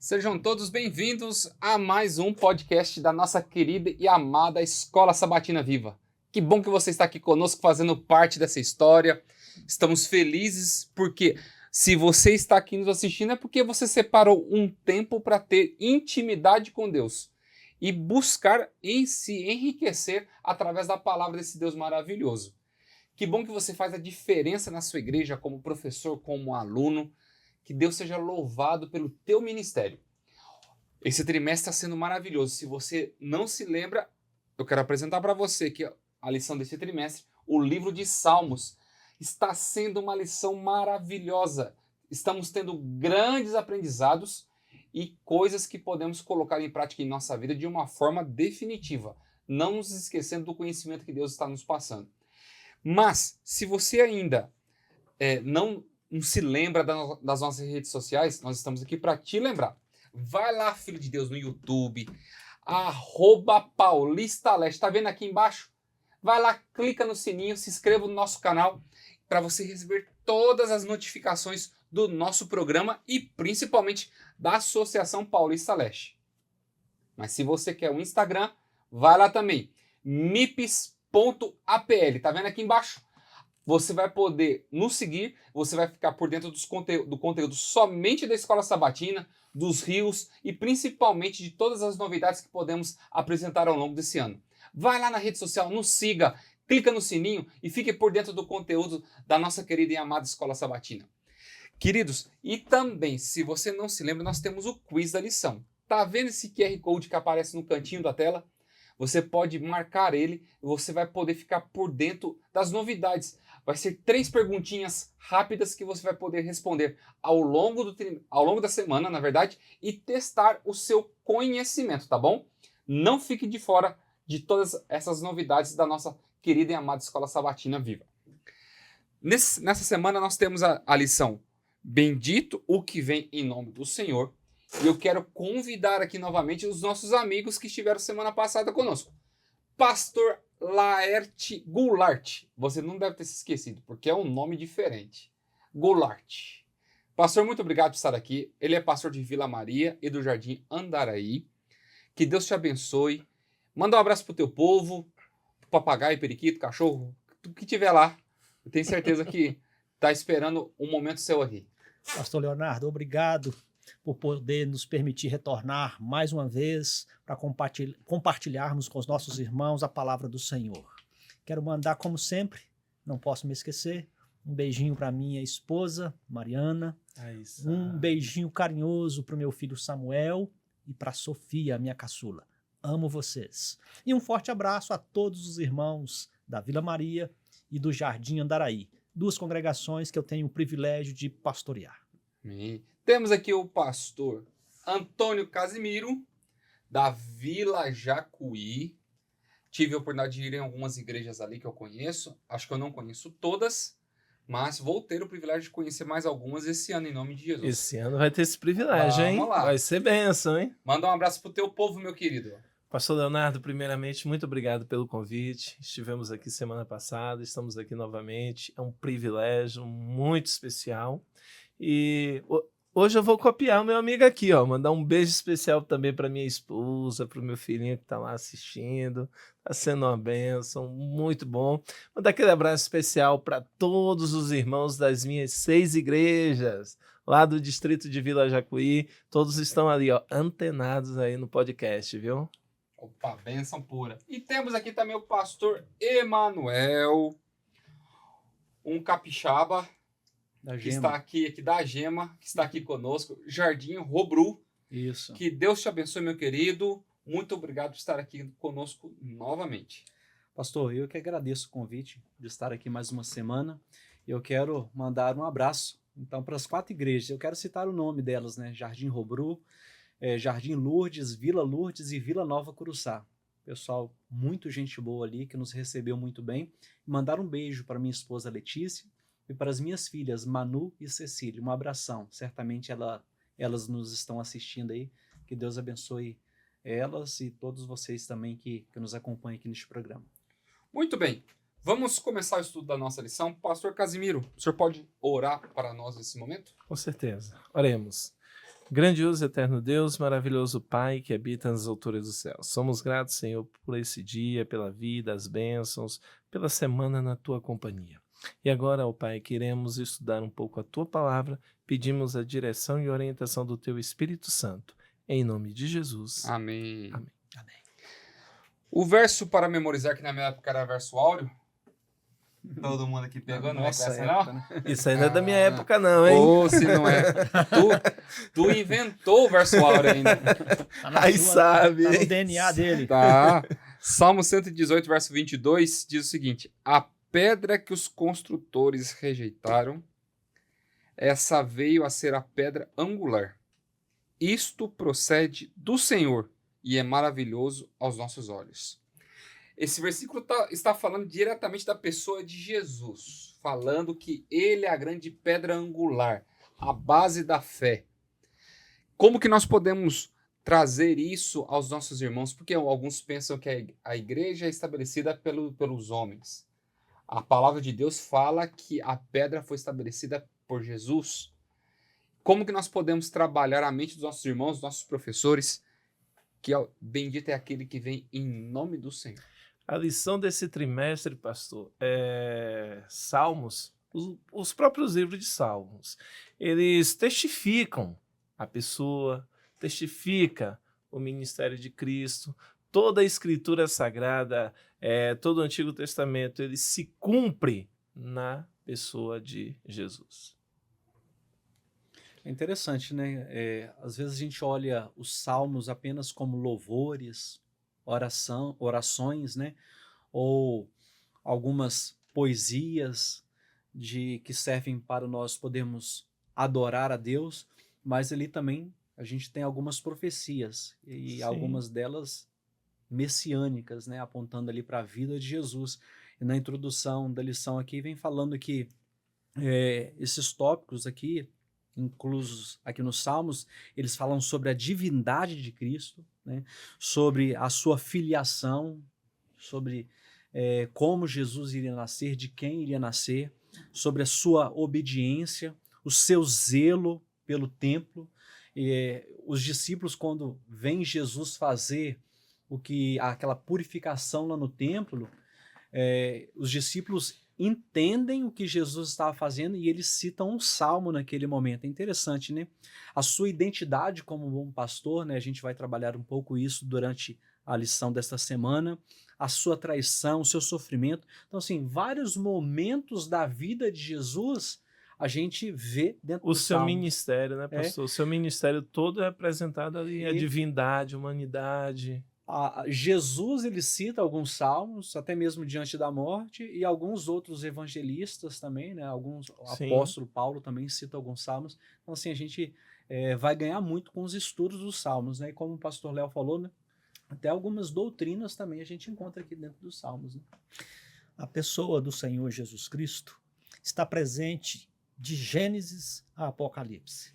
Sejam todos bem-vindos a mais um podcast da nossa querida e amada Escola Sabatina Viva. Que bom que você está aqui conosco fazendo parte dessa história. Estamos felizes porque se você está aqui nos assistindo é porque você separou um tempo para ter intimidade com Deus e buscar em se enriquecer através da palavra desse Deus maravilhoso. Que bom que você faz a diferença na sua igreja como professor, como aluno. Que Deus seja louvado pelo teu ministério. Esse trimestre está sendo maravilhoso. Se você não se lembra, eu quero apresentar para você que a lição desse trimestre, o livro de Salmos, está sendo uma lição maravilhosa. Estamos tendo grandes aprendizados e coisas que podemos colocar em prática em nossa vida de uma forma definitiva, não nos esquecendo do conhecimento que Deus está nos passando. Mas, se você ainda não se lembra das nossas redes sociais, nós estamos aqui para te lembrar. Vai lá, filho de Deus, no YouTube, @PaulistaLeste. Tá vendo aqui embaixo? Vai lá, clica no sininho, se inscreva no nosso canal para você receber todas as notificações do nosso programa e principalmente da Associação Paulista Leste. Mas se você quer o Instagram, vai lá também, mips.apl. Tá vendo aqui embaixo? Você vai poder nos seguir, você vai ficar por dentro do conteúdo somente da Escola Sabatina, dos rios e principalmente de todas as novidades que podemos apresentar ao longo desse ano. Vai lá na rede social, nos siga, clica no sininho e fique por dentro do conteúdo da nossa querida e amada Escola Sabatina. Queridos, e também, se você não se lembra, nós temos o quiz da lição. Tá vendo esse QR Code que aparece no cantinho da tela? Você pode marcar ele e você vai poder ficar por dentro das novidades. Vai ser 3 perguntinhas rápidas que você vai poder responder ao longo da semana, na verdade, e testar o seu conhecimento, tá bom? Não fique de fora de todas essas novidades da nossa querida e amada Escola Sabatina Viva. Nessa semana nós temos a lição Bendito o que vem em nome do Senhor. E eu quero convidar aqui novamente os nossos amigos que estiveram semana passada conosco. Pastor Laerte Goulart. Você não deve ter se esquecido, porque é um nome diferente. Goulart. Pastor, muito obrigado por estar aqui. Ele é pastor de Vila Maria e do Jardim Andaraí. Que Deus te abençoe. Manda um abraço pro teu povo, pro papagaio, periquito, cachorro, tudo que tiver lá. Eu tenho certeza que tá esperando um momento seu aqui. Pastor Leonardo, obrigado por poder nos permitir retornar mais uma vez para compartilharmos com os nossos irmãos a palavra do Senhor. Quero mandar, como sempre, não posso me esquecer, um beijinho para minha esposa, Mariana, um beijinho carinhoso para o meu filho Samuel e para Sofia, minha caçula. Amo vocês. E um forte abraço a todos os irmãos da Vila Maria e do Jardim Andaraí, 2 congregações que eu tenho o privilégio de pastorear. Amém. Temos aqui o pastor Antônio Casimiro, da Vila Jacuí. Tive a oportunidade de ir em algumas igrejas ali que eu conheço. Acho que eu não conheço todas, mas vou ter o privilégio de conhecer mais algumas esse ano, em nome de Jesus. Esse ano vai ter esse privilégio, hein? Vamos lá. Vai ser bênção, hein? Manda um abraço pro teu povo, meu querido. Pastor Leonardo, primeiramente, muito obrigado pelo convite. Estivemos aqui semana passada, estamos aqui novamente. É um privilégio muito especial. E hoje eu vou copiar o meu amigo aqui, ó. Mandar um beijo especial também para minha esposa, para o meu filhinho que está lá assistindo. Está sendo uma bênção, muito bom. Mandar aquele abraço especial para todos os irmãos das minhas 6 igrejas, lá do distrito de Vila Jacuí. Todos estão ali, ó, antenados aí no podcast, viu? Opa, bênção pura. E temos aqui também o pastor Emanuel, um capixaba, que está aqui da Gema, que está aqui conosco, Jardim Robru. Isso. Que Deus te abençoe, meu querido. Muito obrigado por estar aqui conosco novamente. Pastor, eu que agradeço o convite de estar aqui mais uma semana. Eu quero mandar um abraço, então, para as 4 igrejas. Eu quero citar o nome delas, né? Jardim Robru, Jardim Lourdes, Vila Lourdes e Vila Nova Curuçá. Pessoal, muito gente boa ali, que nos recebeu muito bem. Mandar um beijo para minha esposa Letícia e para as minhas filhas Manu e Cecília. Um abração. Certamente elas nos estão assistindo aí. Que Deus abençoe elas e todos vocês também que nos acompanham aqui neste programa. Muito bem. Vamos começar o estudo da nossa lição. Pastor Casimiro, o senhor pode orar para nós nesse momento? Com certeza. Oremos. Grandioso e eterno Deus, maravilhoso Pai que habita nas alturas do céu. Somos gratos, Senhor, por esse dia, pela vida, as bênçãos, pela semana na Tua companhia. E agora, ó Pai, queremos estudar um pouco a Tua palavra, pedimos a direção e orientação do Teu Espírito Santo. Em nome de Jesus. Amém. Amém. Amém. O verso para memorizar, que na minha época era verso áureo. Todo mundo aqui pegou, não é Nossa essa, época, não? né? Isso aí não é da minha época, não, hein? Ou se não é. Tu inventou o verso áureo ainda. Tá na Aí sabe, tá no hein? DNA dele. Tá. Salmo 118, verso 22, diz o seguinte: a pedra que os construtores rejeitaram, essa veio a ser a pedra angular. Isto procede do Senhor e é maravilhoso aos nossos olhos. Esse versículo está falando diretamente da pessoa de Jesus, falando que ele é a grande pedra angular, a base da fé. Como que nós podemos trazer isso aos nossos irmãos? Porque alguns pensam que a igreja é estabelecida pelos homens. A palavra de Deus fala que a pedra foi estabelecida por Jesus. Como que nós podemos trabalhar a mente dos nossos irmãos, dos nossos professores, que bendito é aquele que vem em nome do Senhor. A lição desse trimestre, pastor, é Salmos, os próprios livros de Salmos, eles testificam a pessoa, testifica o ministério de Cristo, toda a Escritura Sagrada, todo o Antigo Testamento, ele se cumpre na pessoa de Jesus. É interessante, né? Às vezes a gente olha os salmos apenas como louvores, orações, né? Ou algumas poesias que servem para nós podermos adorar a Deus, mas ali também a gente tem algumas profecias e Sim. algumas delas messiânicas, né? Apontando ali para a vida de Jesus. E na introdução da lição aqui vem falando que esses tópicos aqui, inclusos aqui nos Salmos, eles falam sobre a divindade de Cristo, né? Sobre a sua filiação, sobre como Jesus iria nascer, de quem iria nascer, sobre a sua obediência, o seu zelo pelo templo. Os discípulos, quando veem Jesus fazer aquela purificação lá no templo, os discípulos entendem o que Jesus estava fazendo e eles citam um salmo naquele momento. É interessante, né? A sua identidade como bom pastor, né? A gente vai trabalhar um pouco isso durante a lição desta semana. A sua traição, o seu sofrimento. Então, assim, vários momentos da vida de Jesus a gente vê dentro O do seu salmo. ministério, né, pastor? O seu ministério todo é representado ali, a E- divindade, a humanidade. Jesus, ele cita alguns salmos, até mesmo diante da morte, e alguns outros evangelistas também, né? O Sim. apóstolo Paulo também cita alguns salmos. Então, assim, a gente vai ganhar muito com os estudos dos salmos, né? E como o pastor Léo falou, né? Até algumas doutrinas também a gente encontra aqui dentro dos salmos, né? A pessoa do Senhor Jesus Cristo está presente de Gênesis a Apocalipse.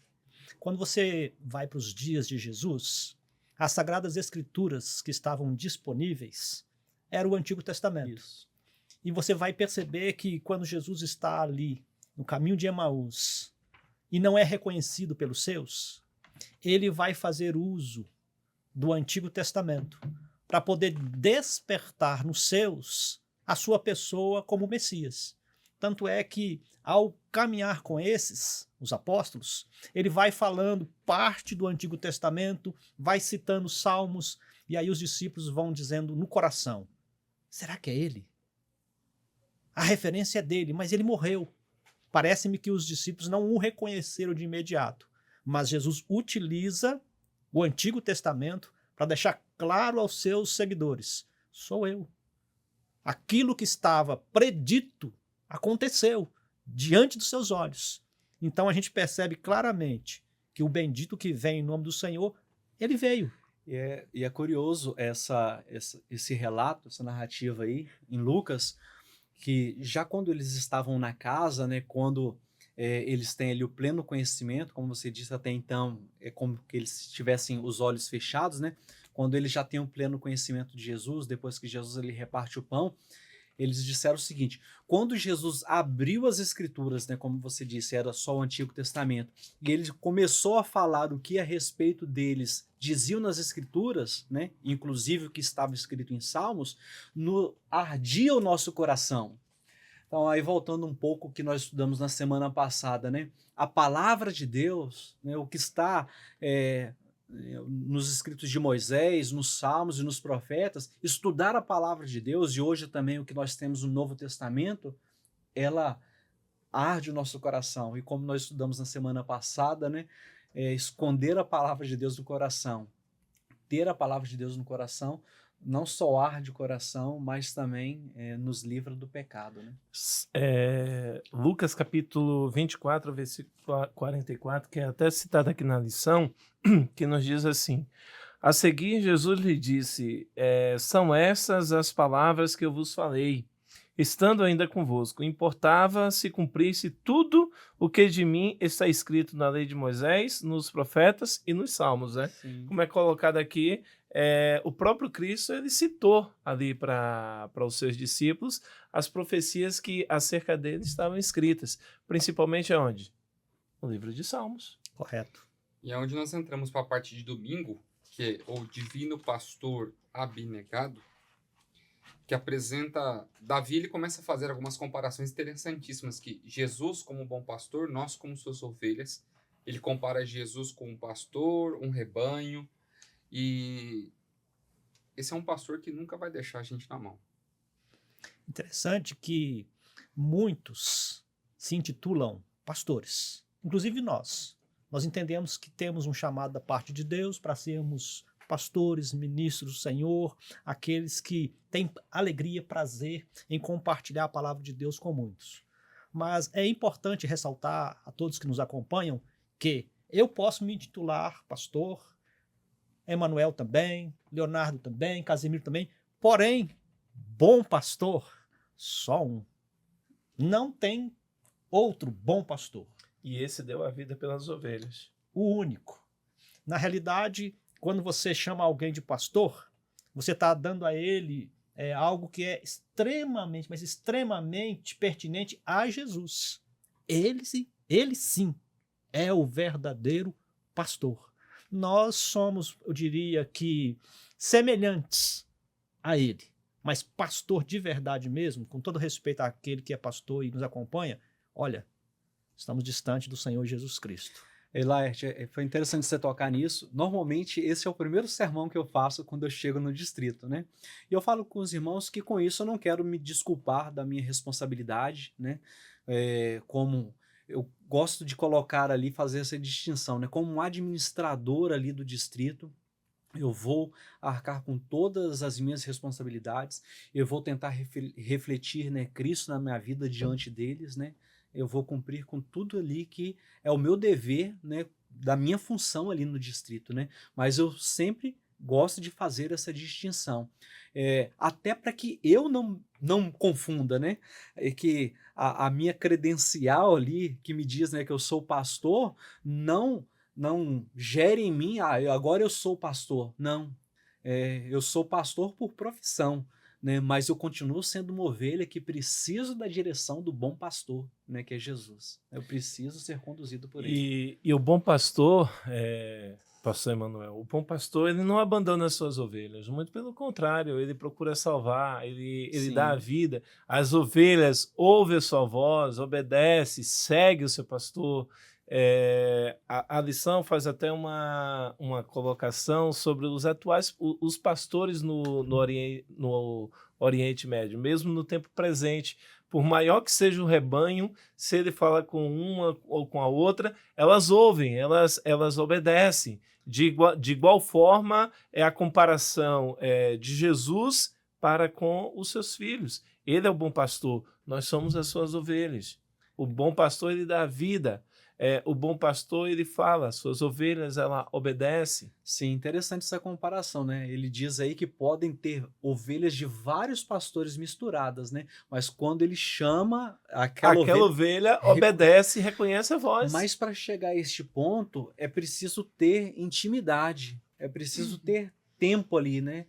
Quando você vai para os dias de Jesus, as Sagradas Escrituras que estavam disponíveis era o Antigo Testamento. Isso. E você vai perceber que quando Jesus está ali no caminho de Emaús e não é reconhecido pelos seus, ele vai fazer uso do Antigo Testamento para poder despertar nos seus a sua pessoa como Messias. Tanto é que, ao caminhar com esses, os apóstolos, ele vai falando parte do Antigo Testamento, vai citando salmos, e aí os discípulos vão dizendo no coração: será que é ele? A referência é dele, mas ele morreu. Parece-me que os discípulos não o reconheceram de imediato, mas Jesus utiliza o Antigo Testamento para deixar claro aos seus seguidores: sou eu. Aquilo que estava predito aconteceu diante dos seus olhos. Então a gente percebe claramente que o bendito que vem em nome do Senhor, ele veio. E é curioso esse relato, essa narrativa aí em Lucas, que já quando eles estavam na casa, né, quando eles têm ali o pleno conhecimento, como você disse até então, é como que eles tivessem os olhos fechados, né? Quando eles já têm o pleno conhecimento de Jesus, depois que Jesus ele reparte o pão, Eles disseram o seguinte: quando Jesus abriu as Escrituras, né, como você disse, era só o Antigo Testamento, e ele começou a falar o que a respeito deles diziam nas Escrituras, né, inclusive o que estava escrito em Salmos, ardia o nosso coração. Então, aí voltando um pouco ao que nós estudamos na semana passada, né, a palavra de Deus, né, o que está nos escritos de Moisés, nos Salmos e nos profetas, estudar a palavra de Deus, e hoje também o que nós temos no Novo Testamento, ela arde o nosso coração. E como nós estudamos na semana passada, né, esconder a palavra de Deus no coração, ter a palavra de Deus no coração, não só arde o coração, mas também nos livra do pecado, né? Lucas capítulo 24, versículo 44, que é até citado aqui na lição, que nos diz assim: a seguir Jesus lhe disse, são essas as palavras que eu vos falei, estando ainda convosco. Importava se cumprisse tudo o que de mim está escrito na lei de Moisés, nos profetas e nos salmos, né? Sim. Como é colocado aqui, o próprio Cristo ele citou ali para os seus discípulos as profecias que acerca dele estavam escritas, principalmente aonde? No livro de Salmos. Correto. E é onde nós entramos para a parte de domingo, que é o divino pastor abnegado, que apresenta Davi. Ele começa a fazer algumas comparações interessantíssimas, que Jesus como bom pastor, nós como suas ovelhas. Ele compara Jesus com um pastor, um rebanho, e esse é um pastor que nunca vai deixar a gente na mão. Interessante que muitos se intitulam pastores, inclusive nós. Nós entendemos que temos um chamado da parte de Deus para sermos pastores, ministros do Senhor, aqueles que têm alegria, prazer em compartilhar a palavra de Deus com muitos. Mas é importante ressaltar a todos que nos acompanham que eu posso me intitular pastor, Emanuel também, Leonardo também, Casimiro também, porém, bom pastor, só um. Não tem outro bom pastor. E esse deu a vida pelas ovelhas. O único. Na realidade, quando você chama alguém de pastor, você está dando a ele algo que é extremamente, mas extremamente pertinente a Jesus. Ele sim, é o verdadeiro pastor. Nós somos, eu diria que, semelhantes a ele, mas pastor de verdade mesmo, com todo respeito àquele que é pastor e nos acompanha, olha, estamos distante do Senhor Jesus Cristo. Laerte, foi interessante você tocar nisso. Normalmente, esse é o primeiro sermão que eu faço quando eu chego no distrito, né? E eu falo com os irmãos que com isso eu não quero me desculpar da minha responsabilidade, né? Como eu gosto de colocar ali, fazer essa distinção, né? Como um administrador ali do distrito, eu vou arcar com todas as minhas responsabilidades, eu vou tentar refletir, né, Cristo na minha vida diante deles, né? Eu vou cumprir com tudo ali que é o meu dever, né, da minha função ali no distrito, né? Mas eu sempre gosto de fazer essa distinção, até para que eu não confunda, né? Que a minha credencial ali, que me diz, né, que eu sou pastor, não gere em mim, agora eu sou pastor. Não, eu sou pastor por profissão, né? Mas eu continuo sendo uma ovelha que preciso da direção do bom pastor, né? Que é Jesus. Eu preciso ser conduzido por ele. E o bom pastor, pastor Emanuel, o bom pastor, ele não abandona as suas ovelhas, muito pelo contrário, ele procura salvar, ele dá a vida. As ovelhas ouvem a sua voz, obedece, segue o seu pastor. A lição faz até uma colocação sobre os atuais os pastores no Oriente Médio, mesmo no tempo presente. Por maior que seja o rebanho, se ele fala com uma ou com a outra, elas ouvem, elas obedecem. De igual forma, é a comparação de Jesus para com os seus filhos. Ele é o bom pastor, nós somos as suas ovelhas. O bom pastor, ele dá a vida. O bom pastor, ele fala, suas ovelhas, ela obedece. Sim, interessante essa comparação, né? Ele diz aí que podem ter ovelhas de vários pastores misturadas, né? Mas quando ele chama aquela ovelha obedece e reconhece a voz. Mas para chegar a este ponto, é preciso ter intimidade, é preciso ter tempo ali, né?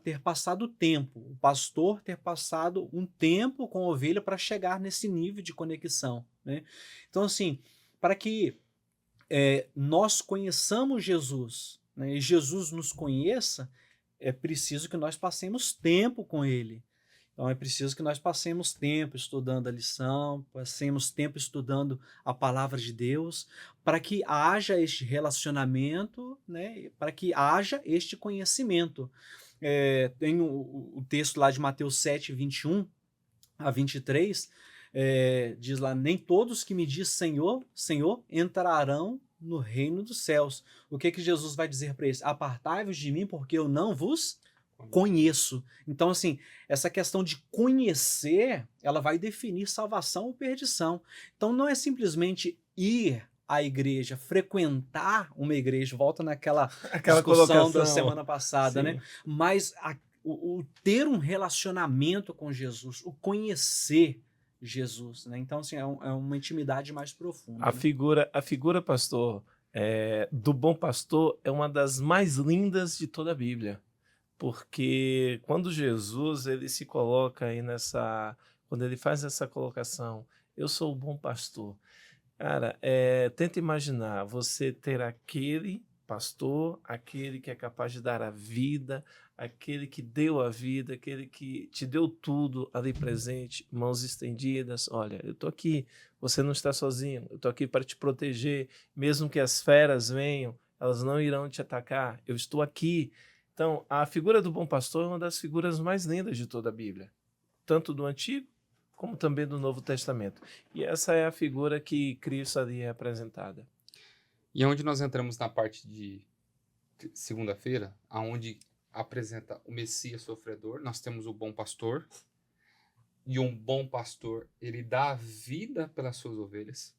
ter passado tempo, o pastor ter passado um tempo com a ovelha para chegar nesse nível de conexão, né? Então, assim, para que nós conheçamos Jesus, né, e Jesus nos conheça, é preciso que nós passemos tempo com Ele. Então é preciso que nós passemos tempo estudando a lição, passemos tempo estudando a palavra de Deus, para que haja este relacionamento, né, para que haja este conhecimento. Tem o texto lá de Mateus 7, 21 a 23, diz lá, nem todos que me diz Senhor, Senhor, entrarão no reino dos céus. O que Jesus vai dizer para eles? Apartai-vos de mim, porque eu não vos conheço. Então, assim, essa questão de conhecer, ela vai definir salvação ou perdição. Então, não é simplesmente ir à igreja, frequentar uma igreja, volta naquela discussão colocação da semana passada, sim. né? Mas o ter um relacionamento com Jesus, o conhecer Jesus, né? Então, assim, é uma intimidade mais profunda. A figura, pastor, do bom pastor é uma das mais lindas de toda a Bíblia, porque quando Jesus ele se coloca aí quando ele faz essa colocação, eu sou o bom pastor. Cara, tenta imaginar você ter aquele pastor, aquele que é capaz de dar a vida, aquele que deu a vida, aquele que te deu tudo ali presente, mãos estendidas. Olha, eu estou aqui, você não está sozinho, eu estou aqui para te proteger, mesmo que as feras venham, elas não irão te atacar, eu estou aqui. Então, a figura do bom pastor é uma das figuras mais lindas de toda a Bíblia, tanto do Antigo como também do Novo Testamento. E essa é a figura que Cristo ali é apresentada. E é onde nós entramos na parte de segunda-feira, aonde apresenta o Messias sofredor. Nós temos o bom pastor, e um bom pastor, ele dá a vida pelas suas ovelhas.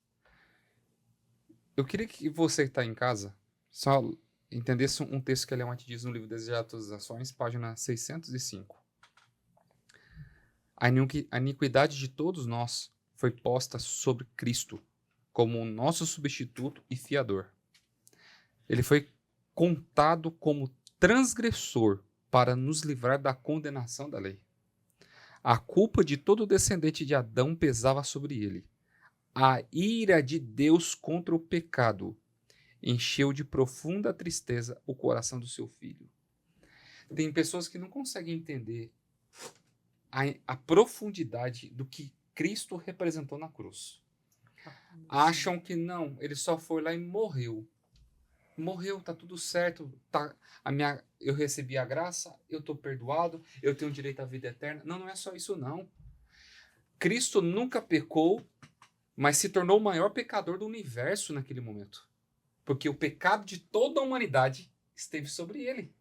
Eu queria que você que está em casa só entendesse um texto que Leão diz no livro Desejar Todas as Nações, página 605. A iniquidade de todos nós foi posta sobre Cristo, como o nosso substituto e fiador. Ele foi contado como transgressor para nos livrar da condenação da lei. A culpa de todo descendente de Adão pesava sobre ele. A ira de Deus contra o pecado encheu de profunda tristeza o coração do seu filho. Tem pessoas que não conseguem entender a profundidade do que Cristo representou na cruz. Acham que não, ele só foi lá e morreu. Morreu, tá tudo certo, eu recebi a graça, eu tô perdoado, eu tenho direito à vida eterna. Não, não é só isso não. Cristo nunca pecou, mas se tornou o maior pecador do universo naquele momento. Porque o pecado de toda a humanidade esteve sobre ele.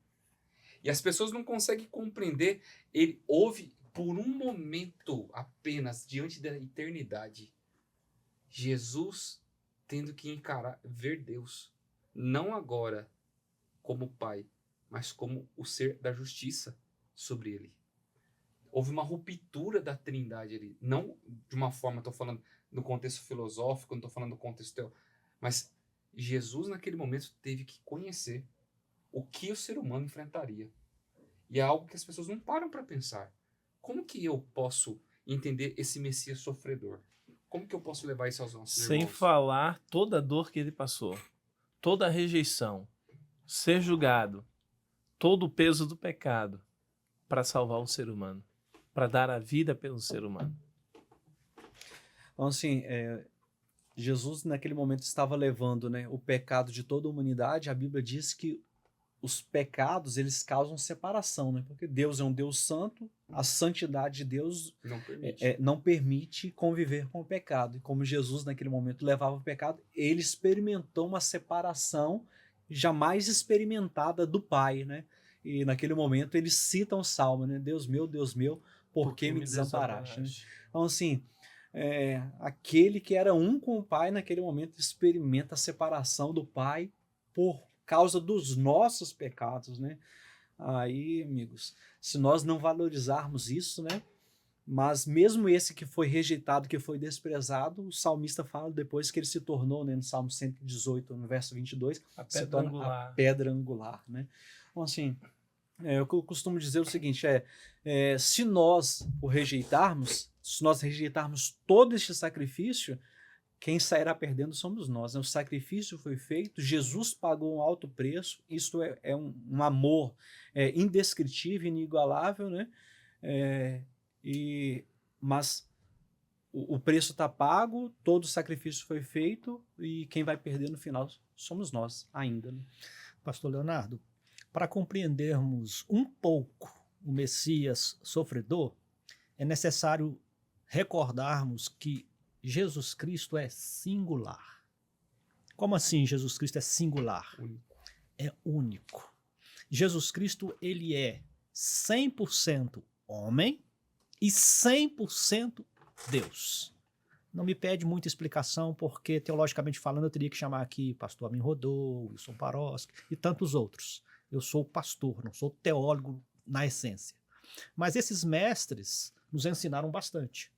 E as pessoas não conseguem compreender. Ele houve, por um momento apenas, diante da eternidade, Jesus tendo que ver Deus. Não agora como Pai, mas como o ser da justiça sobre ele. Houve uma ruptura da trindade ali. Não de uma forma, estou falando no contexto filosófico, não estou falando no contexto teológico, mas Jesus naquele momento teve que conhecer o que o ser humano enfrentaria. E é algo que as pessoas não param para pensar. Como que eu posso entender esse Messias sofredor? Como que eu posso levar isso aos nossos irmãos? Sem falar toda a dor que ele passou, toda a rejeição, ser julgado, todo o peso do pecado para salvar o ser humano, para dar a vida pelo ser humano. Então, assim, Jesus naquele momento estava levando, né, o pecado de toda a humanidade. A Bíblia diz que os pecados, eles causam separação, né? Porque Deus é um Deus santo, a santidade de Deus não permite conviver com o pecado. E como Jesus naquele momento levava o pecado, ele experimentou uma separação jamais experimentada do Pai, né? E naquele momento ele cita um salmo, né? Deus meu, por que me desamparaste? Né? Então, assim, aquele que era um com o Pai naquele momento experimenta a separação do Pai por causa dos nossos pecados, né? Aí, amigos, se nós não valorizarmos isso, né? Mas mesmo esse que foi rejeitado, que foi desprezado, o salmista fala depois que ele se tornou, né, no Salmo 118, no verso 22, A se pedra torna angular. a pedra angular, né? Então, assim, Eu costumo dizer o seguinte, se nós rejeitarmos todo este sacrifício, quem sairá perdendo somos nós, né? O sacrifício foi feito, Jesus pagou um alto preço, isso é um amor indescritível, inigualável, né? Mas o preço está pago, todo o sacrifício foi feito e quem vai perder no final somos nós ainda, né? Pastor Leonardo, para compreendermos um pouco o Messias sofredor, é necessário recordarmos que Jesus Cristo é singular. Como assim Jesus Cristo é singular? Único. É único. Jesus Cristo, ele é 100% homem e 100% Deus. Não me pede muita explicação, porque, teologicamente falando, eu teria que chamar aqui pastor Amin Rodô, Wilson Paroski e tantos outros. Eu sou pastor, não sou teólogo na essência. Mas esses mestres nos ensinaram bastante.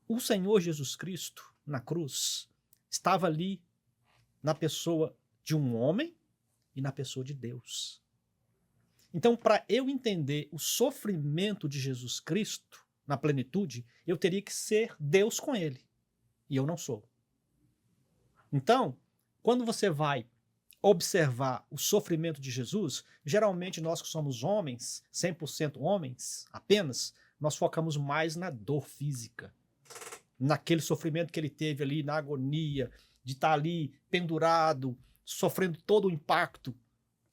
O Senhor Jesus Cristo, na cruz, estava ali na pessoa de um homem e na pessoa de Deus. Então, para eu entender o sofrimento de Jesus Cristo na plenitude, eu teria que ser Deus com ele. E eu não sou. Então, quando você vai observar o sofrimento de Jesus, geralmente nós que somos homens, 100% homens apenas, nós focamos mais na dor física, naquele sofrimento que ele teve ali, na agonia, de estar ali pendurado, sofrendo todo o impacto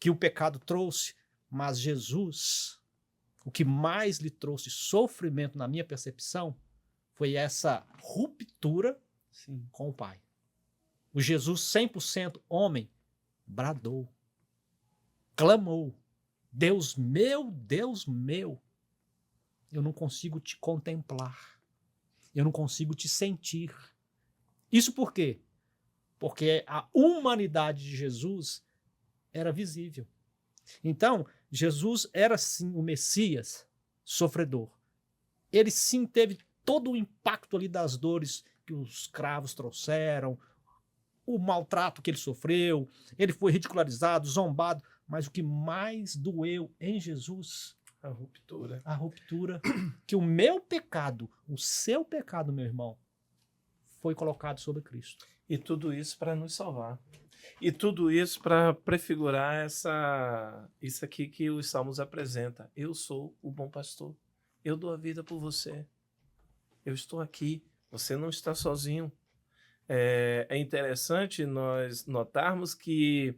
que o pecado trouxe. Mas Jesus, o que mais lhe trouxe sofrimento na minha percepção, foi essa ruptura com o Pai. O Jesus 100% homem bradou, clamou, Deus meu, eu não consigo te contemplar, eu não consigo te sentir. Isso por quê? Porque a humanidade de Jesus era visível. Então, Jesus era sim o Messias sofredor. Ele sim teve todo o impacto ali das dores que os cravos trouxeram, o maltrato que ele sofreu, ele foi ridicularizado, zombado, mas o que mais doeu em Jesus, A ruptura. a ruptura, que o meu pecado, o seu pecado, meu irmão, foi colocado sobre Cristo. E tudo isso para nos salvar. E tudo isso para prefigurar isso aqui que os Salmos apresentam. Eu sou o bom pastor. Eu dou a vida por você. Eu estou aqui. Você não está sozinho. É interessante nós notarmos que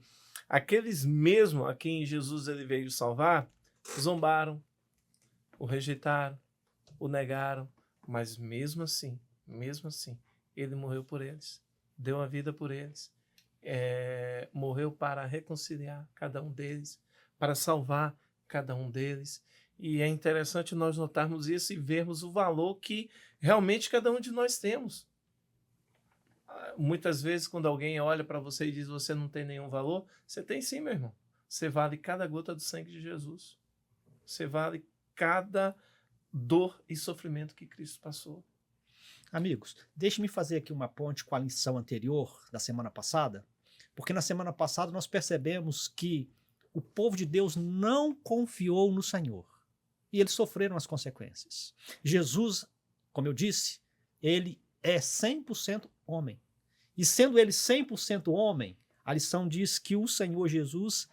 aqueles mesmo a quem Jesus ele veio salvar, zombaram, o rejeitaram, o negaram, mas mesmo assim, ele morreu por eles, deu a vida por eles, morreu para reconciliar cada um deles, para salvar cada um deles. E é interessante nós notarmos isso e vermos o valor que realmente cada um de nós temos. Muitas vezes, quando alguém olha para você e diz que você não tem nenhum valor, você tem sim, meu irmão. Você vale cada gota do sangue de Jesus. Você vale cada dor e sofrimento que Cristo passou. Amigos, deixe-me fazer aqui uma ponte com a lição anterior da semana passada, porque na semana passada nós percebemos que o povo de Deus não confiou no Senhor e eles sofreram as consequências. Jesus, como eu disse, ele é 100% homem. E sendo ele 100% homem, a lição diz que o Senhor Jesus,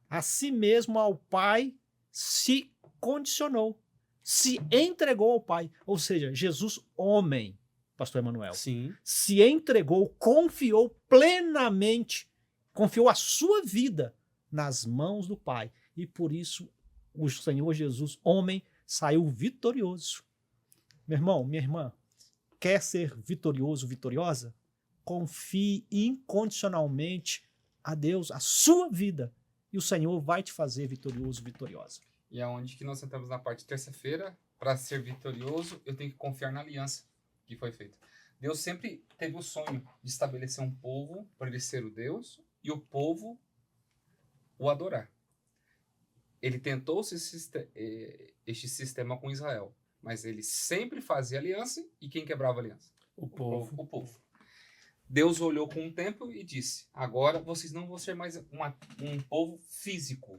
a si mesmo, ao Pai, se condicionou, se entregou ao Pai. Ou seja, Jesus, homem, pastor Emanuel, Sim. se entregou, confiou plenamente, confiou a sua vida nas mãos do Pai. E por isso o Senhor Jesus, homem, saiu vitorioso. Meu irmão, minha irmã, quer ser vitorioso, vitoriosa? Confie incondicionalmente a Deus, a sua vida, e o Senhor vai te fazer vitorioso, vitoriosa. E é onde que nós entramos na parte de terça-feira. Para ser vitorioso, eu tenho que confiar na aliança que foi feita. Deus sempre teve o sonho de estabelecer um povo para ele ser o Deus e o povo o adorar. Ele tentou este sistema com Israel, mas ele sempre fazia aliança, e quem quebrava a aliança? O povo. O povo. Deus olhou com um tempo e disse: agora vocês não vão ser mais um povo físico,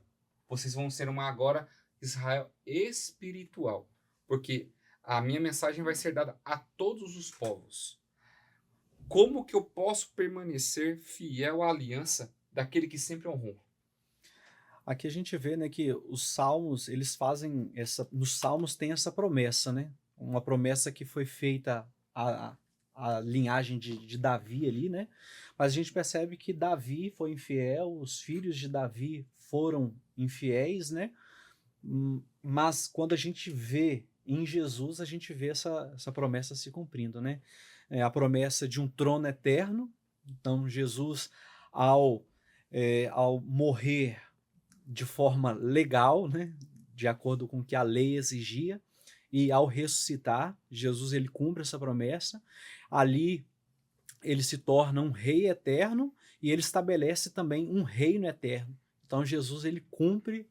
Vocês vão ser uma agora Israel espiritual. Porque a minha mensagem vai ser dada a todos os povos. Como que eu posso permanecer fiel à aliança daquele que sempre honrou? Aqui a gente vê, né, que os salmos, eles fazem nos salmos tem essa promessa, né? Uma promessa que foi feita à linhagem de Davi ali, né? Mas a gente percebe que Davi foi infiel, os filhos de Davi foram infiéis, né? Mas quando a gente vê em Jesus, a gente vê essa promessa se cumprindo, né? A promessa de um trono eterno. Então, Jesus, ao morrer de forma legal, né, de acordo com o que a lei exigia, e ao ressuscitar, Jesus ele cumpre essa promessa. Ali ele se torna um rei eterno e ele estabelece também um reino eterno. Então Jesus ele cumpre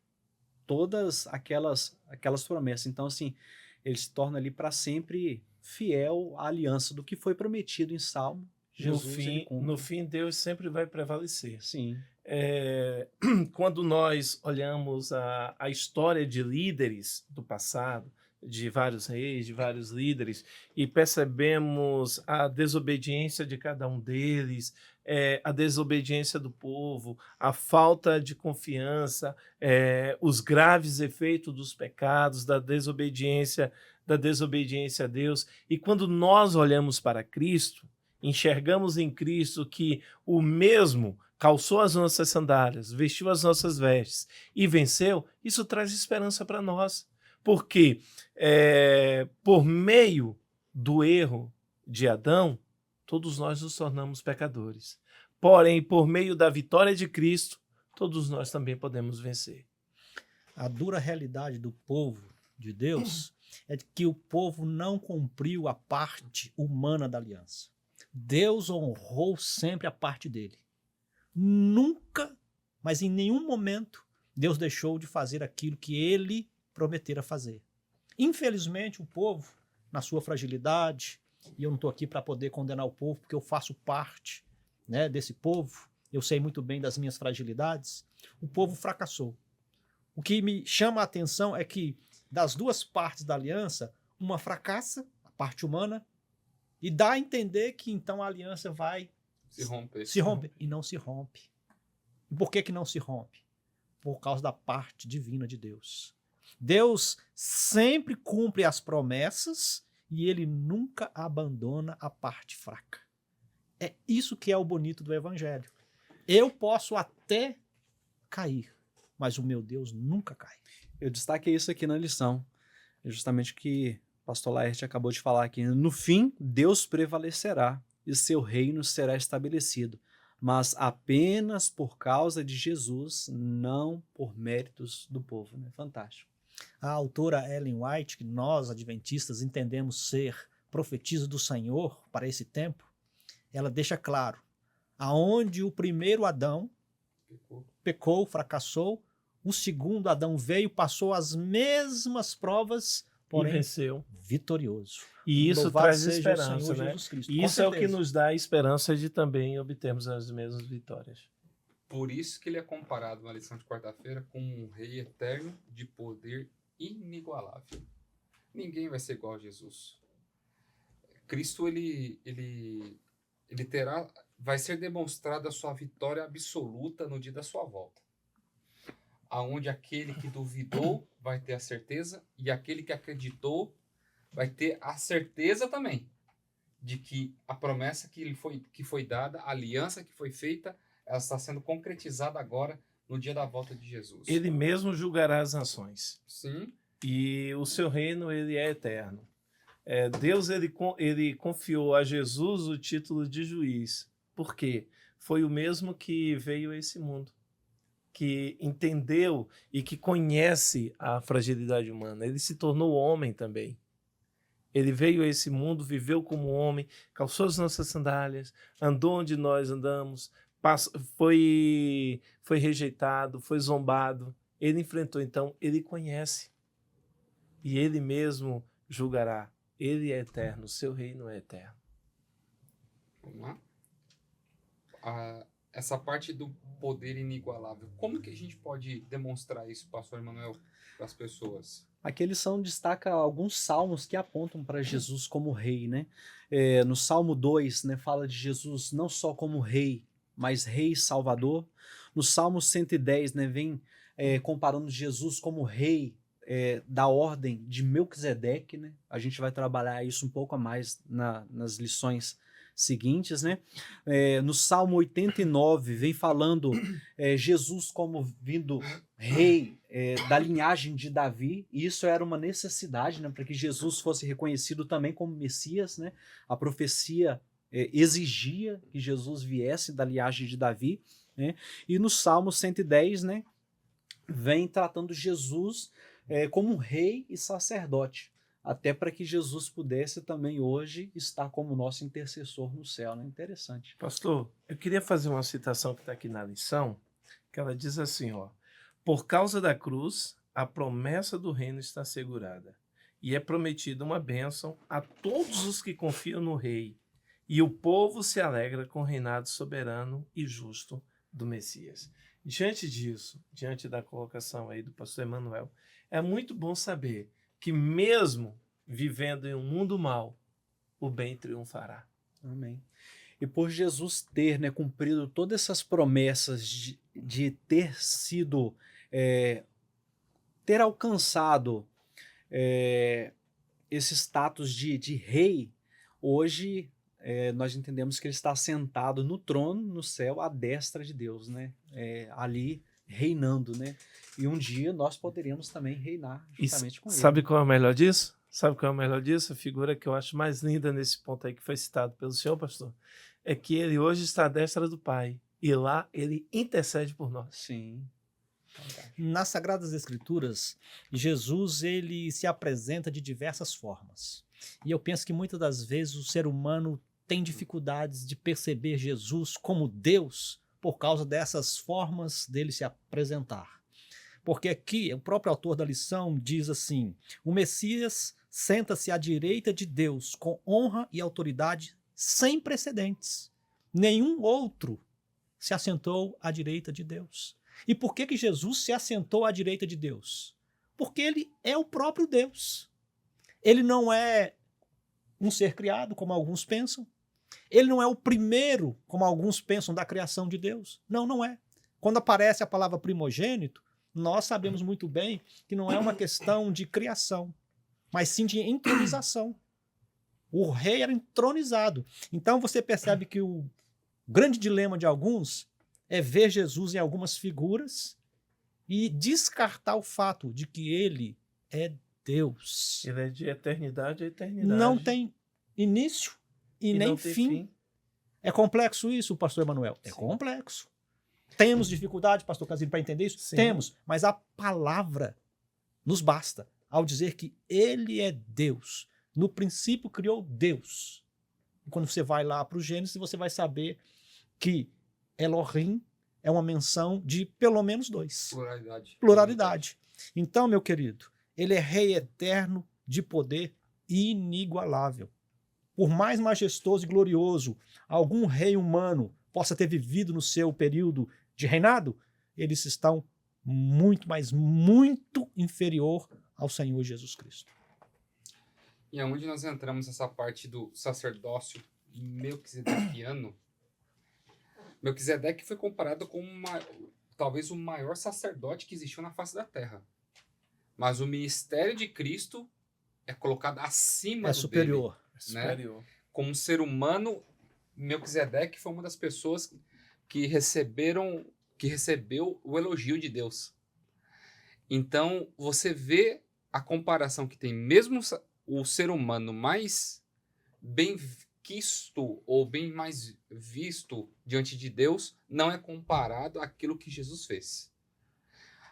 todas aquelas promessas. Então assim, ele se torna ali para sempre fiel à aliança do que foi prometido em Salmo. Jesus ele cumpre. No fim, Deus sempre vai prevalecer. Sim. Quando nós olhamos a história de líderes do passado, de vários reis, de vários líderes, e percebemos a desobediência de cada um deles, a desobediência do povo, a falta de confiança, os graves efeitos dos pecados, da desobediência a Deus. E quando nós olhamos para Cristo, enxergamos em Cristo que o mesmo calçou as nossas sandálias, vestiu as nossas vestes e venceu, isso traz esperança para nós. Porque por meio do erro de Adão, todos nós nos tornamos pecadores. Porém, por meio da vitória de Cristo, todos nós também podemos vencer. A dura realidade do povo de Deus é que o povo não cumpriu a parte humana da aliança. Deus honrou sempre a parte dele. Nunca, mas em nenhum momento, Deus deixou de fazer aquilo que ele prometera fazer. Infelizmente, o povo, na sua fragilidade, e eu não estou aqui para poder condenar o povo, porque eu faço parte, né, desse povo, eu sei muito bem das minhas fragilidades, o povo fracassou. O que me chama a atenção é que, das duas partes da aliança, uma fracassa, a parte humana, e dá a entender que então a aliança vai se romper. E não se rompe. E por que não se rompe? Por causa da parte divina de Deus. Deus sempre cumpre as promessas e ele nunca abandona a parte fraca. É isso que é o bonito do Evangelho. Eu posso até cair, mas o meu Deus nunca cai. Eu destaquei isso aqui na lição. É justamente o que o pastor Laerte acabou de falar aqui. No fim, Deus prevalecerá e seu reino será estabelecido, mas apenas por causa de Jesus, não por méritos do povo. Né? Fantástico. A autora Ellen White, que nós, adventistas, entendemos ser profetisa do Senhor para esse tempo, ela deixa claro, aonde o primeiro Adão pecou, fracassou, o segundo Adão veio, passou as mesmas provas, porém e venceu. Vitorioso. E isso Louvado traz seja esperança, o Senhor né? Jesus Cristo. E isso é o que nos dá a esperança de também obtermos as mesmas vitórias. Por isso que ele é comparado na lição de quarta-feira com um rei eterno de poder inigualável. Ninguém vai ser igual a Jesus. Cristo ele vai ser demonstrada a sua vitória absoluta no dia da sua volta. Aonde aquele que duvidou vai ter a certeza e aquele que acreditou vai ter a certeza também de que a promessa que foi dada, a aliança que foi feita, ela está sendo concretizada agora no dia da volta de Jesus. Ele mesmo julgará as nações. Sim. E o seu reino ele é eterno. Deus ele confiou a Jesus o título de juiz. Por quê? Foi o mesmo que veio a esse mundo, que entendeu e que conhece a fragilidade humana. Ele se tornou homem também. Ele veio a esse mundo, viveu como homem, calçou as nossas sandálias, andou onde nós andamos, foi rejeitado, foi zombado. Ele enfrentou, então, ele conhece. E ele mesmo julgará. Ele é eterno, o seu reino é eterno. Vamos lá? essa parte do poder inigualável, como que a gente pode demonstrar isso, pastor Emanuel, para as pessoas? Aqui a lição destaca alguns salmos que apontam para Jesus como rei, né? No Salmo 2, né, fala de Jesus não só como rei, mas rei e salvador. No Salmo 110, né, vem comparando Jesus como rei da ordem de Melquisedeque, né? A gente vai trabalhar isso um pouco a mais nas lições seguintes, né? No Salmo 89 vem falando Jesus como vindo rei da linhagem de Davi, e isso era uma necessidade, né, para que Jesus fosse reconhecido também como Messias, né? A profecia exigia que Jesus viesse da linhagem de Davi, né? E no Salmo 110, né, vem tratando Jesus como rei e sacerdote, até para que Jesus pudesse também hoje estar como nosso intercessor no céu, né? Interessante. Pastor, eu queria fazer uma citação que está aqui na lição, que ela diz assim, ó: por causa da cruz, a promessa do reino está assegurada, e é prometida uma bênção a todos os que confiam no rei, e o povo se alegra com o reinado soberano e justo do Messias. Diante disso, diante da colocação aí do pastor Emanuel, é muito bom saber que mesmo vivendo em um mundo mau, o bem triunfará. Amém. E por Jesus ter, né, cumprido todas essas promessas de ter sido, ter alcançado esse status de rei, hoje nós entendemos que ele está sentado no trono, no céu, à destra de Deus, né? Ali reinando, né? E um dia nós poderíamos também reinar juntamente com ele. Sabe qual é o melhor disso? Sabe qual é o melhor disso? A figura que eu acho mais linda nesse ponto aí que foi citado pelo senhor, pastor, é que ele hoje está à destra do Pai, e lá ele intercede por nós. Sim. Nas Sagradas Escrituras, Jesus ele se apresenta de diversas formas. E eu penso que muitas das vezes o ser humano tem dificuldades de perceber Jesus como Deus por causa dessas formas dele se apresentar. Porque aqui o próprio autor da lição diz assim: o Messias senta-se à direita de Deus com honra e autoridade sem precedentes. Nenhum outro se assentou à direita de Deus. E por que Jesus se assentou à direita de Deus? Porque ele é o próprio Deus. Ele não é um ser criado, como alguns pensam. Ele não é o primeiro, como alguns pensam, da criação de Deus. Não, não é. Quando aparece a palavra primogênito, nós sabemos muito bem que não é uma questão de criação, mas sim de entronização. O rei era entronizado. Então você percebe que o grande dilema de alguns é ver Jesus em algumas figuras e descartar o fato de que ele é Deus. Ele é de eternidade a eternidade. Não tem início e nem não tem fim. É complexo isso, pastor Emanuel? É complexo. Temos dificuldade, pastor Casino, para entender isso? Sim. Temos, mas a palavra nos basta ao dizer que ele é Deus. No princípio criou Deus. E quando você vai lá para o Gênesis, você vai saber que Elohim é uma menção de pelo menos dois. Pluralidade. Então, meu querido, ele é rei eterno de poder inigualável. Por mais majestoso e glorioso algum rei humano possa ter vivido no seu período de reinado, eles estão muito, mas muito inferior ao Senhor Jesus Cristo. E aonde nós entramos nessa parte do sacerdócio melquisedequiano, Melquisedeque foi comparado com talvez o maior sacerdote que existiu na face da terra. Mas o ministério de Cristo é colocado acima do superior. dele. Superior. Como ser humano, Melquisedeque foi uma das pessoas que recebeu o elogio de Deus. Então, você vê a comparação que tem, mesmo o ser humano mais bem quisto ou bem mais visto diante de Deus, não é comparado àquilo que Jesus fez.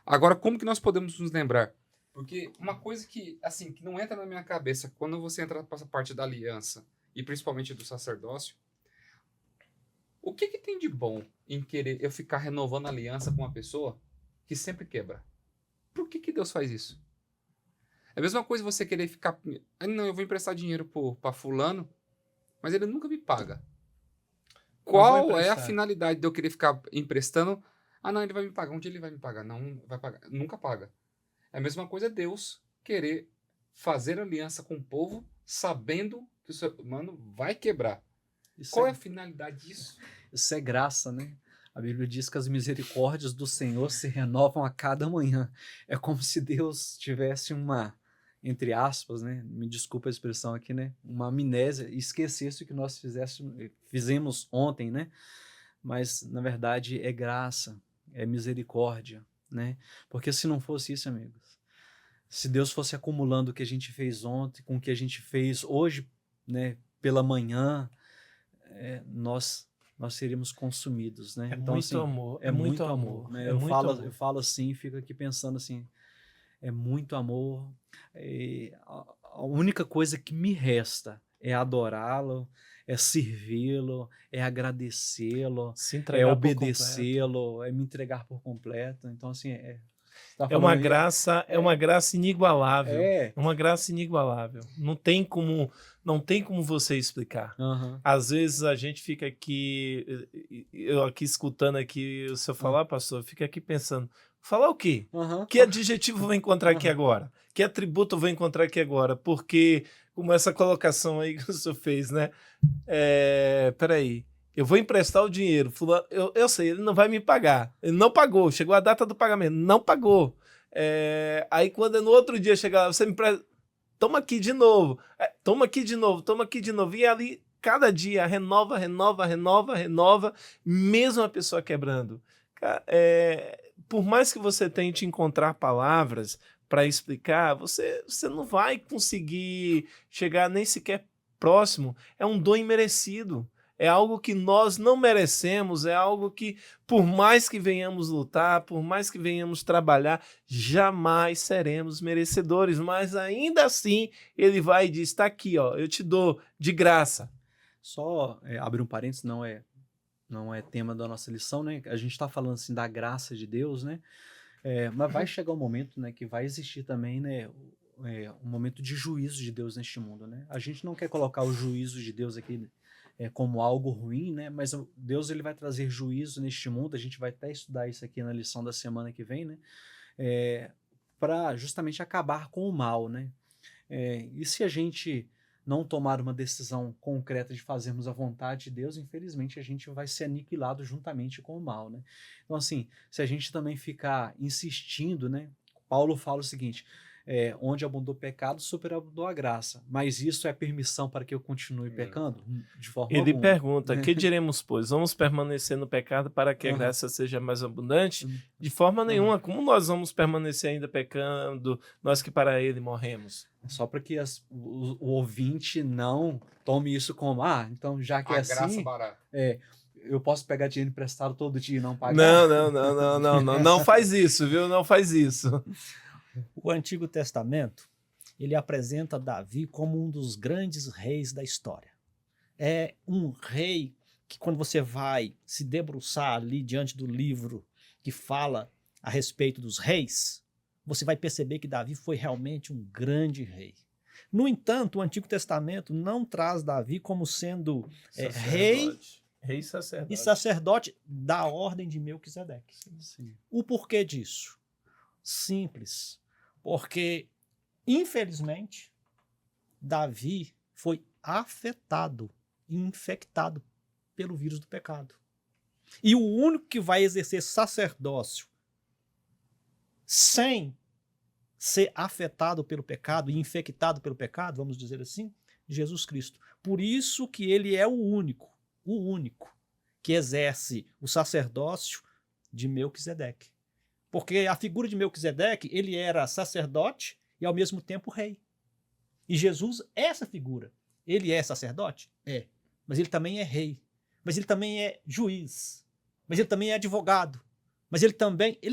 Agora, como que nós podemos nos lembrar? Porque uma coisa que, assim, que não entra na minha cabeça, quando você entra para essa parte da aliança, e principalmente do sacerdócio, o que tem de bom em querer eu ficar renovando a aliança com uma pessoa que sempre quebra? Por que Deus faz isso? É a mesma coisa você querer ficar... não, eu vou emprestar dinheiro para fulano, mas ele nunca me paga. Qual é a emprestar. finalidade de eu querer ficar emprestando? Ah, não, ele vai me pagar. Um dia ele vai me pagar. Não, vai pagar. Nunca paga. É a mesma coisa Deus querer fazer aliança com o povo sabendo que o ser humano vai quebrar. Isso Qual é, é a finalidade disso? isso é graça, né? A Bíblia diz que as misericórdias do Senhor se renovam a cada manhã. É como se Deus tivesse uma, entre aspas, né? Me desculpa a expressão aqui, né? Uma amnésia e esquecesse o que nós fizemos ontem, né? Mas, na verdade, é graça, é misericórdia, né? Porque se não fosse isso, amigos, se Deus fosse acumulando o que a gente fez ontem com o que a gente fez hoje, né? Pela manhã, nós seríamos consumidos, né? É Então, muito assim, amor. é muito amor, né? É Eu muito falo, amor. eu falo assim, fico aqui pensando assim, é muito amor. A única coisa que me resta é adorá-lo, é servi-lo, é agradecê-lo, Se é entregar por completo. obedecê-lo, é me entregar por completo. Então, assim, tá É uma falando aí, graça, é uma graça inigualável. é, É uma graça inigualável. Não tem como você explicar. aham, Às vezes a gente fica aqui, eu aqui escutando aqui o senhor falar, pastor, fica aqui pensando, falar o quê? aham, Que adjetivo eu vou encontrar aqui aham. agora? Que atributo eu vou encontrar aqui agora? Porque, como essa colocação aí que o senhor fez, né? Peraí, eu vou emprestar o dinheiro, fulano, eu sei, ele não vai me pagar. Ele não pagou, chegou a data do pagamento, não pagou. Aí quando no outro dia chegar, você me empresta, toma aqui de novo, toma aqui de novo, toma aqui de novo. E ali, cada dia, renova, mesmo a pessoa quebrando. Por mais que você tente encontrar palavras para explicar, você não vai conseguir chegar nem sequer próximo. É um dom imerecido. É algo que nós não merecemos, é algo que, por mais que venhamos lutar, por mais que venhamos trabalhar, jamais seremos merecedores. Mas ainda assim, ele vai e diz: está aqui, ó, eu te dou de graça. Só abrir um parênteses, não é tema da nossa lição, né? A gente está falando assim da graça de Deus, né? Mas vai chegar um momento, né, que vai existir também, né, um momento de juízo de Deus neste mundo, né? A gente não quer colocar o juízo de Deus aqui como algo ruim, né? Mas Deus ele vai trazer juízo neste mundo. A gente vai até estudar isso aqui na lição da semana que vem, né? Para justamente acabar com o mal, né? E se a gente não tomar uma decisão concreta de fazermos a vontade de Deus, infelizmente a gente vai ser aniquilado juntamente com o mal, né? Então, assim, se a gente também ficar insistindo, né? Paulo fala o seguinte: onde abundou o pecado, superabundou a graça. Mas isso é permissão para que eu continue pecando? De forma Ele alguma. pergunta: que diremos, pois? Vamos permanecer no pecado para que a graça seja mais abundante? De forma nenhuma. Como nós vamos permanecer ainda pecando, nós que para ele morremos? Só para que o ouvinte não tome isso como, então já que A é graça assim, barata. eu posso pegar dinheiro emprestado todo dia e não pagar? Não faz isso, viu? Não faz isso. O Antigo Testamento, ele apresenta Davi como um dos grandes reis da história. É um rei que, quando você vai se debruçar ali diante do livro que fala a respeito dos reis, você vai perceber que Davi foi realmente um grande rei. No entanto, o Antigo Testamento não traz Davi como sendo rei Rei sacerdote. e sacerdote da ordem de Melquisedeque. Sim. O porquê disso? Simples. Porque, infelizmente, Davi foi afetado e infectado pelo vírus do pecado. E o único que vai exercer sacerdócio sem ser afetado pelo pecado e infectado pelo pecado, vamos dizer assim, Jesus Cristo. Por isso que ele é o único que exerce o sacerdócio de Melquisedeque. Porque a figura de Melquisedeque, ele era sacerdote e ao mesmo tempo rei. E Jesus é essa figura. Ele é sacerdote? É. Mas ele também é rei. Mas ele também é juiz. Mas ele também é advogado. Mas ele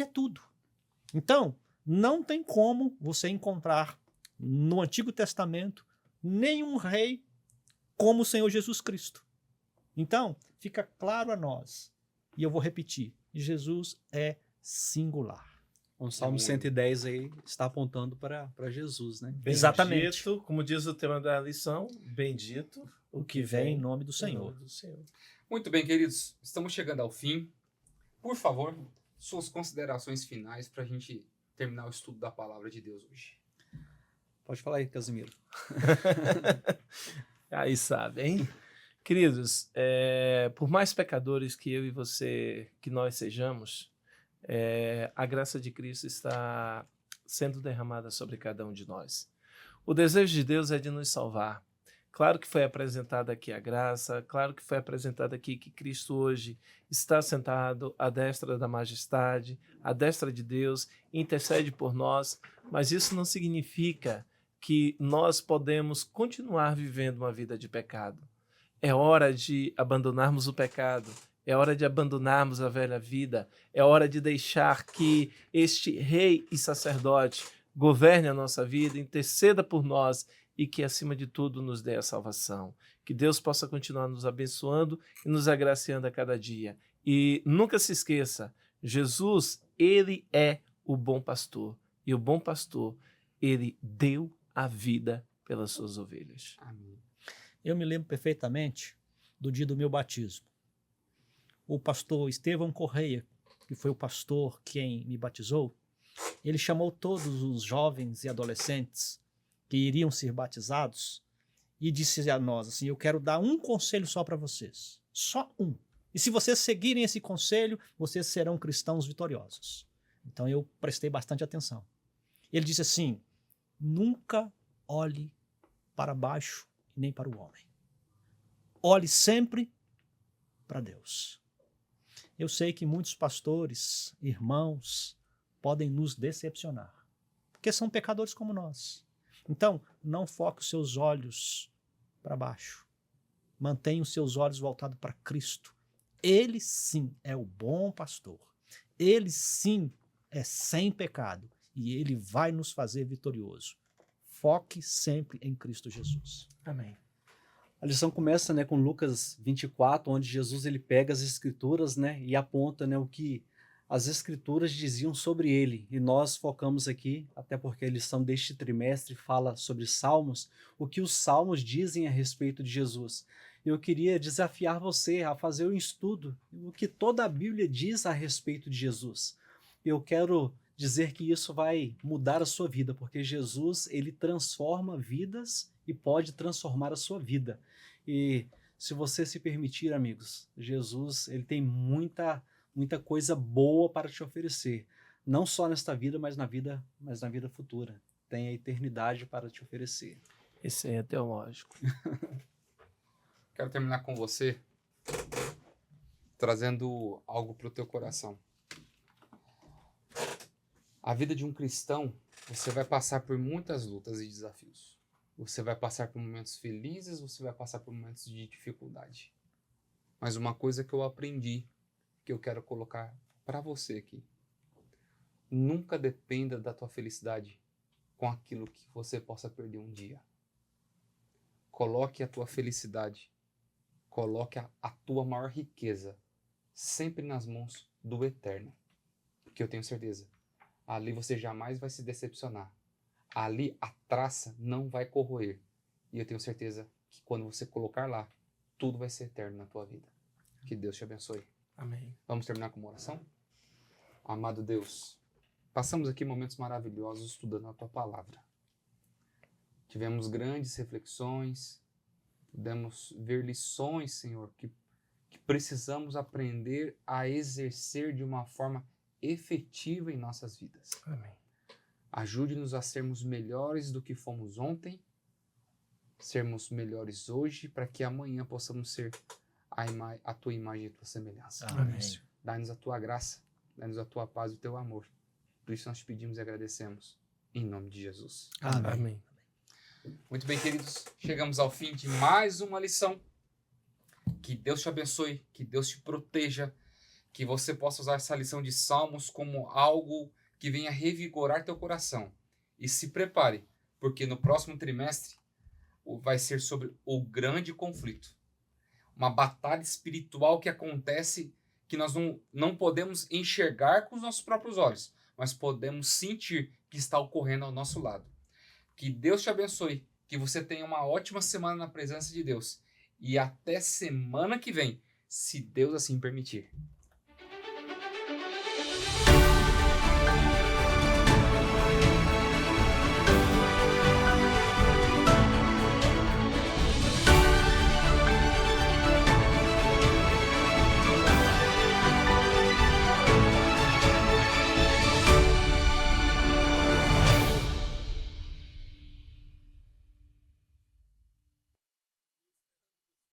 é tudo. Então, não tem como você encontrar no Antigo Testamento nenhum rei como o Senhor Jesus Cristo. Então, fica claro a nós, e eu vou repetir, Jesus é singular. O Salmo 110 aí está apontando para Jesus, né? Bendito, Exatamente. como diz o tema da lição, bendito O que vem em nome do em Senhor. nome do Senhor. Muito bem, queridos. Estamos chegando ao fim. Por favor, suas considerações finais para a gente terminar o estudo da palavra de Deus hoje. Pode falar aí, Casimiro. Aí sabe, hein? Queridos, por mais pecadores que eu e você, que nós sejamos, a graça de Cristo está sendo derramada sobre cada um de nós. O desejo de Deus é de nos salvar. Claro que foi apresentada aqui a graça, claro que foi apresentado aqui que Cristo hoje está sentado à destra da majestade, à destra de Deus, intercede por nós, mas isso não significa que nós podemos continuar vivendo uma vida de pecado. É hora de abandonarmos o pecado, é hora de abandonarmos a velha vida, é hora de deixar que este rei e sacerdote governe a nossa vida, interceda por nós e que, acima de tudo, nos dê a salvação. Que Deus possa continuar nos abençoando e nos agraciando a cada dia. E nunca se esqueça, Jesus, ele é o bom pastor. E o bom pastor, ele deu a vida pelas suas ovelhas. Amém. Eu me lembro perfeitamente do dia do meu batismo. O pastor Estevão Correia, que foi o pastor quem me batizou, ele chamou todos os jovens e adolescentes que iriam ser batizados e disse a nós assim: eu quero dar um conselho só para vocês, só um. E se vocês seguirem esse conselho, vocês serão cristãos vitoriosos. Então eu prestei bastante atenção. Ele disse assim: nunca olhe para baixo e nem para o homem. Olhe sempre para Deus. Eu sei que muitos pastores, irmãos, podem nos decepcionar, porque são pecadores como nós. Então, não foque os seus olhos para baixo. Mantenha os seus olhos voltados para Cristo. Ele sim é o bom pastor. Ele sim é sem pecado. E ele vai nos fazer vitorioso. Foque sempre em Cristo Jesus. Amém. A lição começa, né, com Lucas 24, onde Jesus ele pega as escrituras, né, e aponta, né, o que as escrituras diziam sobre ele. E nós focamos aqui, até porque a lição deste trimestre fala sobre salmos, o que os salmos dizem a respeito de Jesus. Eu queria desafiar você a fazer um estudo, o que toda a Bíblia diz a respeito de Jesus. Eu quero dizer que isso vai mudar a sua vida, porque Jesus, ele transforma vidas e pode transformar a sua vida. E se você se permitir, amigos, Jesus, ele tem muita coisa boa para te oferecer. Não só nesta vida, mas na vida futura. Tem a eternidade para te oferecer. Esse aí é teológico. Quero terminar com você trazendo algo para o teu coração. A vida de um cristão, você vai passar por muitas lutas e desafios. Você vai passar por momentos felizes, você vai passar por momentos de dificuldade. Mas uma coisa que eu aprendi, que eu quero colocar para você aqui: nunca dependa da tua felicidade com aquilo que você possa perder um dia. Coloque a tua felicidade, coloque a tua maior riqueza sempre nas mãos do Eterno. Porque eu tenho certeza, ali você jamais vai se decepcionar. Ali a traça não vai corroer. E eu tenho certeza que quando você colocar lá, tudo vai ser eterno na tua vida. Que Deus te abençoe. Amém. Vamos terminar com uma oração? Amado Deus, passamos aqui momentos maravilhosos estudando a Tua Palavra. Tivemos grandes reflexões, pudemos ver lições, Senhor, que precisamos aprender a exercer de uma forma efetiva em nossas vidas. Amém. Ajude-nos a sermos melhores do que fomos ontem, sermos melhores hoje, para que amanhã possamos ser a Tua imagem e a Tua semelhança. Amém. Dá-nos a Tua graça, dá-nos a Tua paz e o Teu amor. Por isso nós te pedimos e agradecemos. Em nome de Jesus. Amém. Amém. Muito bem, queridos. Chegamos ao fim de mais uma lição. Que Deus te abençoe, que Deus te proteja, que você possa usar essa lição de Salmos como algo que venha revigorar teu coração. E se prepare, porque no próximo trimestre vai ser sobre o grande conflito. Uma batalha espiritual que acontece, que nós não podemos enxergar com os nossos próprios olhos, mas podemos sentir que está ocorrendo ao nosso lado. Que Deus te abençoe, que você tenha uma ótima semana na presença de Deus. E até semana que vem, se Deus assim permitir.